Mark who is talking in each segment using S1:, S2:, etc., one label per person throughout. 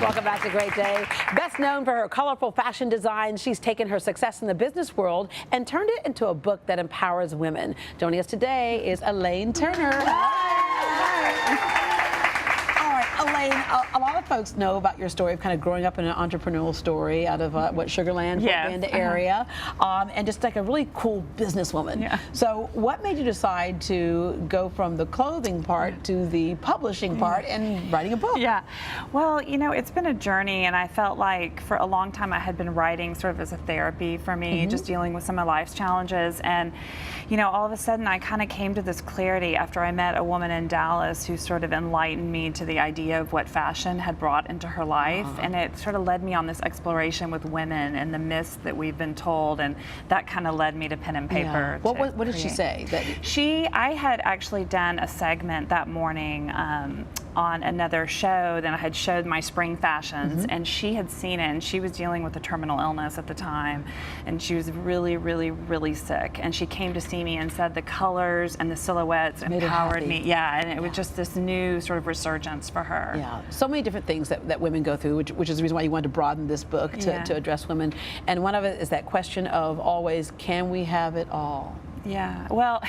S1: Welcome back to Great Day. Best known for her colorful fashion design, she's taken her success in the business world and turned it into a book that empowers women. Joining us today is Elaine Turner. Elaine, a lot of folks know about your story of kind of growing up in an entrepreneurial story out of Sugarland, Fort area, and just like a really cool businesswoman.
S2: Yeah.
S1: So what made you decide to go from the clothing part to the publishing part and writing a book?
S2: Yeah, well, you know, it's been a journey, and I felt like for a long time I had been writing sort of as a therapy for me, just dealing with some of life's challenges. And, you know, all of a sudden I kind of came to this clarity after I met a woman in Dallas who sort of enlightened me to the idea of what fashion had brought into her life, and it sort of led me on this exploration with women and the myths that we've been told, and that kind of led me to pen and paper.
S1: Yeah. What did she say?
S2: I had actually done a segment that morning on another show that I had showed my spring fashions, and she had seen it, and she was dealing with a terminal illness at the time, and she was really, really, really sick, and she came to see me and said the colors and the silhouettes empowered me. Yeah, and it was just this new sort of resurgence for her.
S1: Yeah, so many different things that women go through, which is the reason why you wanted to broaden this book to address women. And one of it is that question of always, can we have it all?
S2: Yeah, well,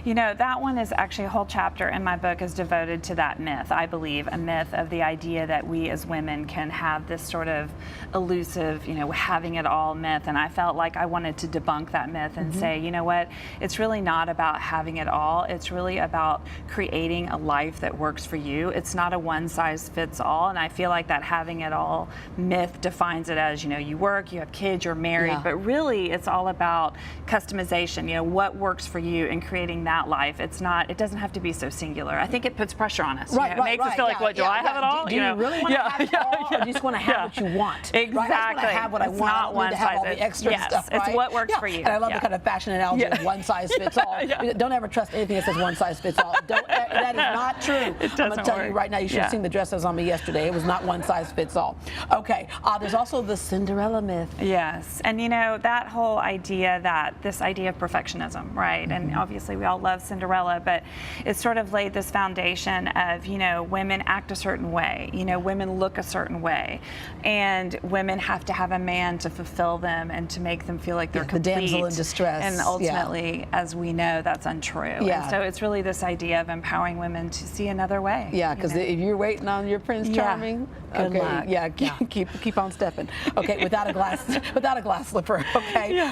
S2: you know, that one is actually a whole chapter in my book is devoted to that myth, I believe, a myth of the idea that we as women can have this sort of elusive, you know, having it all myth. And I felt like I wanted to debunk that myth and say, you know what, it's really not about having it all. It's really about creating a life that works for you. It's not a one size fits all. And I feel like that having it all myth defines it as, you know, you work, you have kids, you're married, but really it's all about customization, you know, what works for you in creating that life. It doesn't have to be so singular. I think it puts pressure on us. It makes us feel like, what, do I have it all?
S1: Do you really want to have it all, or do you just want to have what you want?
S2: Exactly.
S1: Right? I just want to have what I want. I don't need to have all the extra stuff, right?
S2: It's what works for you.
S1: And I love the kind of fashion analogy of one size fits all. Don't ever trust anything that says one size fits all. That is not true.
S2: It doesn't
S1: I'm going to tell you right now, you should have seen the dress that was on me yesterday. It was not one size fits all. Okay, there's also the Cinderella myth.
S2: Yes, and you know, that whole idea this idea of perfectionism, right? And obviously we all love Cinderella, but it sort of laid this foundation of, you know, women act a certain way, you know, women look a certain way, and women have to have a man to fulfill them and to make them feel like they're complete.
S1: The damsel in distress.
S2: And ultimately, as we know, that's untrue. And so it's really this idea of empowering women to see another way.
S1: Yeah, because if you're waiting on your Prince Charming,
S2: good luck.
S1: Yeah, keep on stepping. Okay, without a glass slipper. Okay,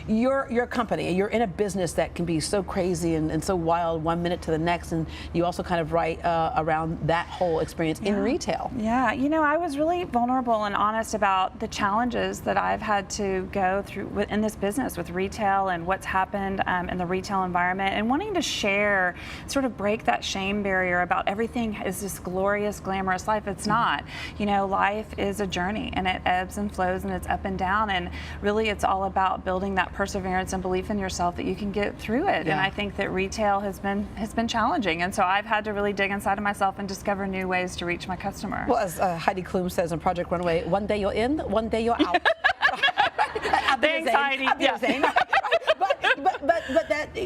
S1: your company, you're in a business that can be so crazy and so wild one minute to the next, and you also kind of write around that whole experience in retail.
S2: Yeah, you know, I was really vulnerable and honest about the challenges that I've had to go through in this business with retail and what's happened in the retail environment, and wanting to share, sort of break that shame barrier about everything is this glorious, glamorous life. It's not. You know, life is a journey, and it ebbs and flows, and it's up and down, and really it's all about building that perseverance and belief in yourself that you can get through it. And I think that retail has been challenging, and so I've had to really dig inside of myself and discover new ways to reach my customer.
S1: Well, as Heidi Klum says in Project Runway, one day you're in, one day you're out.
S2: The anxiety.
S1: But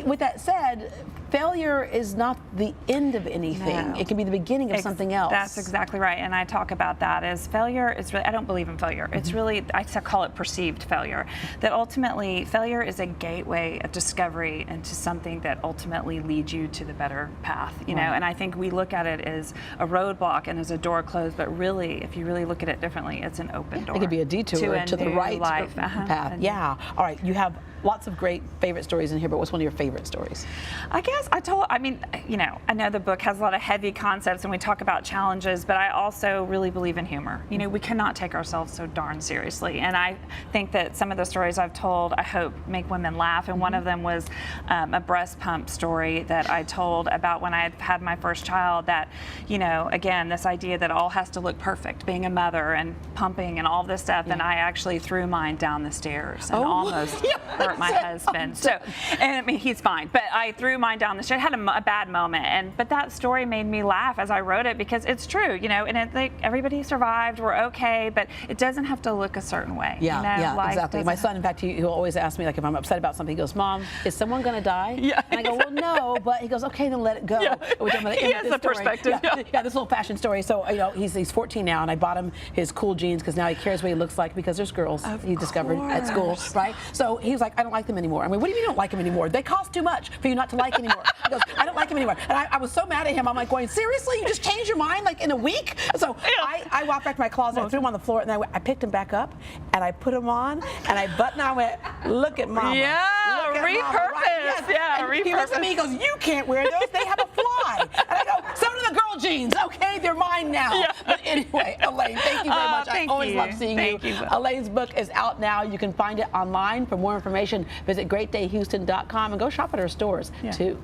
S1: with that said, failure is not the end of anything. No. It can be the beginning of something else.
S2: That's exactly right, and I talk about that as failure is really, I don't believe in failure. It's really, I call it perceived failure. That ultimately, failure is a gateway of discovery into something that ultimately leads you to the better path, you know, and I think we look at it as a roadblock and as a door closed, but really, if you really look at it differently, it's an open door.
S1: It could be a detour to the right
S2: life.
S1: path. Yeah. All right, you have lots of great favorite stories in here, but what's one of your favorite stories?
S2: I guess I mean, you know, I know the book has a lot of heavy concepts and we talk about challenges, but I also really believe in humor. You know, we cannot take ourselves so darn seriously. And I think that some of the stories I've told, I hope, make women laugh. And one of them was a breast pump story that I told about when I had had my first child, that, you know, again, this idea that all has to look perfect, being a mother and pumping and all this stuff. And I actually threw mine down the stairs and almost hurt hurt my husband. So, and I mean, he's fine, but I threw mine down the street. I had a bad moment, but that story made me laugh as I wrote it, because it's true, you know, and like everybody survived, we're okay, but it doesn't have to look a certain way.
S1: Yeah,
S2: you know?
S1: yeah, exactly. My son, in fact, he'll always ask me, like, if I'm upset about something, he goes, "Mom, is someone going to die?"
S2: Yeah.
S1: And I go, "Well, no," but he goes, "Okay, then let it go."
S2: Yeah.
S1: Which I'm gonna
S2: He
S1: end
S2: has
S1: this
S2: a
S1: story.
S2: perspective.
S1: Yeah, this little fashion story. So, you know, he's 14 now, and I bought him his cool jeans because now he cares what he looks like, because there's girls he discovered at school, right? So he's like, "I don't like them anymore." I mean, what do you mean you don't like them anymore? They cost too much for you not to like anymore. He goes, "I don't like them anymore." And I was so mad at him. I'm like going, "Seriously? You just changed your mind like in a week?" So I walked back to my closet, I threw him on the floor, and I picked him back up, and I put him on, and I buttoned. I went, "Look at Mama."
S2: Yeah,
S1: Look at
S2: repurpose.
S1: Mama, right? Yes.
S2: Yeah,
S1: And
S2: repurpose.
S1: he looks at me, he goes, "You can't wear those. They have a fly." And I go, "So do the girl jeans. Okay, they're mine now."
S2: Yeah.
S1: But anyway, Elaine, thank you very much. I
S2: Thank
S1: always
S2: you.
S1: love seeing
S2: Thank
S1: you.
S2: you.
S1: Elaine's book is out now. You can find it online. For more information, visit greatdayhouston.com and go shop at her stores too.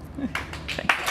S2: Thanks.